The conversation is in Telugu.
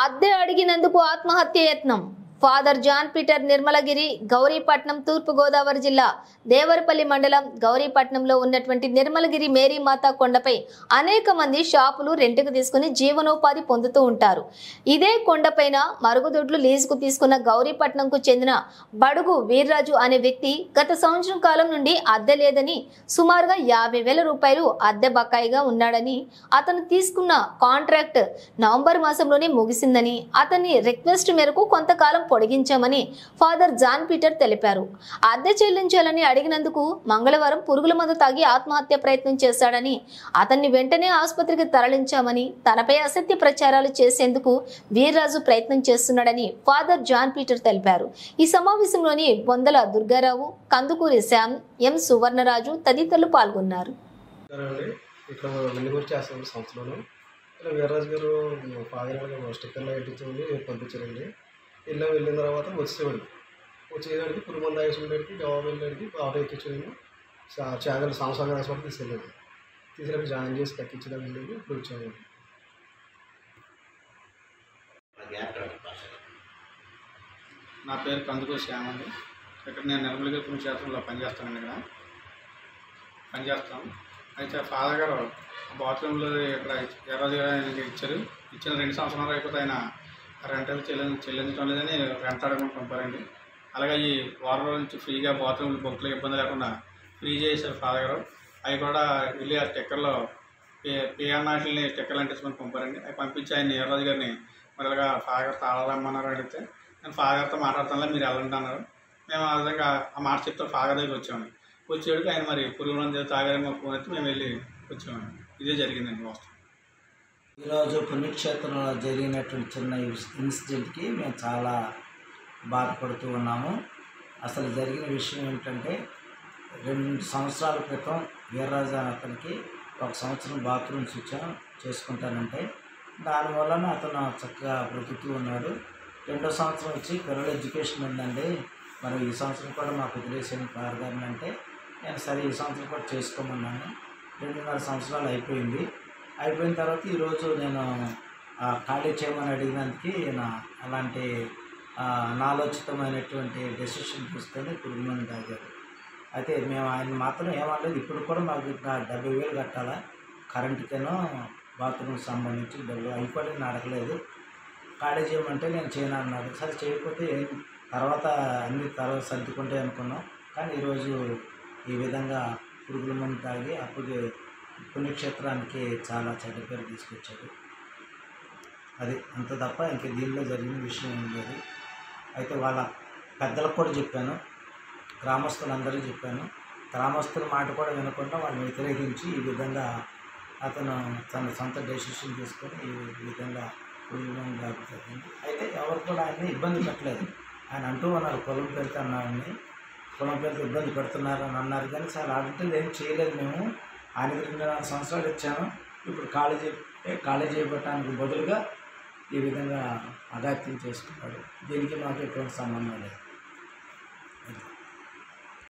అద్దె అడిగినందుకు ఆత్మహత్య యత్నం. Father John Peter Nirmalagiri Gowripatnam తూర్పు గోదావరి జిల్లా దేవరపల్లి మండలం గౌరీపట్నంలో ఉన్నటువంటి నిర్మలగిరి మేరీ మాత కొండపై అనేక మంది షాపులు రెంట్కు తీసుకుని జీవనోపాధి పొందుతూ ఉంటారు. ఇదే కొండపైన మరుగుదొడ్లు లీజుకు తీసుకున్న గౌరీపట్నంకు చెందిన బడుగు వీర్రాజు అనే వ్యక్తి గత సంవత్సరం కాలం నుండి అద్దె లేదని సుమారుగా 50,000 రూపాయలు అద్దె బకాయిగా ఉన్నాడని, అతను తీసుకున్న కాంట్రాక్ట్ నవంబర్ మాసంలోనే ముగిసిందని, అతని రిక్వెస్ట్ మేరకు కొంతకాలం పొడిగించామని ఫాదర్ జాన్ పీటర్ తెలిపారు. అద్దె చెల్లించాలని అడిగినందుకు మంగళవారం పురుగుల మందు తాగి ఆత్మహత్య ప్రయత్నం చేశాడని, అతన్ని వెంటనే ఆసుపత్రికి తరలించామని, తనపై అసత్య ప్రచారాలు చేసేందుకు వీర్రాజు ప్రయత్నం చేస్తున్నాడని ఫాదర్ జాన్ పీటర్ తెలిపారు. ఈ సమావేశంలోని బొందల దుర్గారావు, కందుకూరి శ్యామ్, ఎం సువర్ణరాజు తదితరులు పాల్గొన్నారు. వెళ్ళిన తర్వాత వచ్చేవాడికి పురుగు మంది వేసేవాడికి జవాబు వెళ్ళడానికి ఆటో ఎక్కించేవాడిని చాగలు సంవత్సరాలు హాస్పిటల్ తీసుకెళ్ళి జాయిన్ చేసి తగ్గించడం వెళ్ళేది. ఇప్పుడు వచ్చాను. నా పేరు కందుకూరి శ్యామ్ అండి. ఇక్కడ నేను నిర్మలగిరి పుణ్యక్షేత్రంలో పనిచేస్తానండి. అయితే ఫాదర్ గారు బాత్రూంలో ఇక్కడ ఎర్రది ఇచ్చారు. ఇచ్చిన 2 సంవత్సరాలు అయిపోతే ఆయన రెంటలు చెల్లించడం లేదని రెంట్ అడగడం పంపారండి. అలాగే ఈ వారం రోజుల నుంచి ఫ్రీగా బాత్రూమ్లు బొక్కులు ఇబ్బంది లేకుండా ఫ్రీ చేశారు ఫాదర్ గారు. అవి కూడా వెళ్ళి ఆ స్టిక్కర్లో పిఆర్నాటిని స్టిక్కర్లు అంటించమని పంపారండి. అవి పంపించి ఆయన ఎర్రరాజు గారిని మరి ఇలాగా ఫాదర్ గారు తాళాలమ్మన్నారు అడిగితే నేను ఫాదర్ గారితో మాట్లాడుతానులే మీరు వెళ్ళండి అన్నారు. మేము ఆ విధంగా ఆ మాట చెప్తే ఫాదర్ దగ్గర వచ్చామండి. వచ్చేవాడికి ఆయన మరి పురుగు మంది తాగారని మా ఫోన్ అయితే మేము వెళ్ళి వచ్చామండి. ఇదే జరిగిందండి వాస్తవం. ఈరోజు పుణ్యక్షేత్రంలో జరిగినటువంటి చిన్న ఇన్సిడెంట్కి మేము చాలా బాధపడుతూ ఉన్నాము. అసలు జరిగిన విషయం ఏంటంటే 2 సంవత్సరాల క్రితం వీర్రాజు అతనికి 1 సంవత్సరం బాత్రూమ్ స్విచ్ చేసుకుంటానంటే దానివల్ల అతను చక్కగా బ్రతుకుతూ ఉన్నాడు. 2వ సంవత్సరం వచ్చి పిల్లల ఎడ్యుకేషన్ ఉందండి, మరి ఈ సంవత్సరం కూడా మాకు వదిలేసాను ఫాదర్ గారిని అంటే నేను సరే ఈ సంవత్సరం కూడా చేసుకోమన్నాను. 2.5 సంవత్సరాలు అయిపోయిన తర్వాత ఈరోజు నేను ఖాళీ చేయమని అడిగినందుకు అలాంటి అనాలోచితమైనటువంటి డెసిషన్ తీసుకొని పురుగు మందు తాగారు. అయితే మేము ఆయన మాత్రం ఏమనలేదు. ఇప్పుడు కూడా మాకు 70,000 కట్టాలా కరెంటుకేనో బాత్రూమ్ సంబంధించి డబ్బులు అయిపోయి నేను అడగలేదు. ఖాళీ చేయమంటే నేను చేయను అన్నాడు. సరే చేయకపోతే తర్వాత అన్ని తర్వాత సర్దుకుంటే అనుకున్నాం. కానీ ఈరోజు ఈ విధంగా పురుగుల మందు తాగి అప్పుడు పుణ్యక్షేత్రానికి చాలా చెడ్డ పేరు తీసుకొచ్చారు. అది అంత తప్ప ఇంక దీనిలో జరిగిన విషయం ఏం లేదు. అయితే వాళ్ళ పెద్దలకు కూడా చెప్పాను, గ్రామస్తులందరికీ చెప్పాను. గ్రామస్తుల మాట కూడా వినకుండా వాళ్ళని వ్యతిరేకించి ఈ విధంగా అతను తన సొంత డెసిషన్ తీసుకొని ఈ విధంగా పురుగుల మందు తాగుతుంది. అయితే ఎవరు కూడా ఆయన్ని ఇబ్బంది పెట్టలేదు. ఆయన అంటూ ఉన్నారు పొలం పెడితే అన్నారని, పొలం పెడితే ఇబ్బంది పెడుతున్నారని అన్నారు. కానీ సార్ అడిగితే ఏం చేయలేదు. మేము ఆయనకి 2.5 సంవత్సరాలు ఇచ్చాను. ఇప్పుడు ఖాళీ చేయబట్టడానికి బదులుగా ఈ విధంగా అగాత్యం చేసుకున్నాడు. దీనికి మాకు ఎటువంటి సంబంధం లేదు.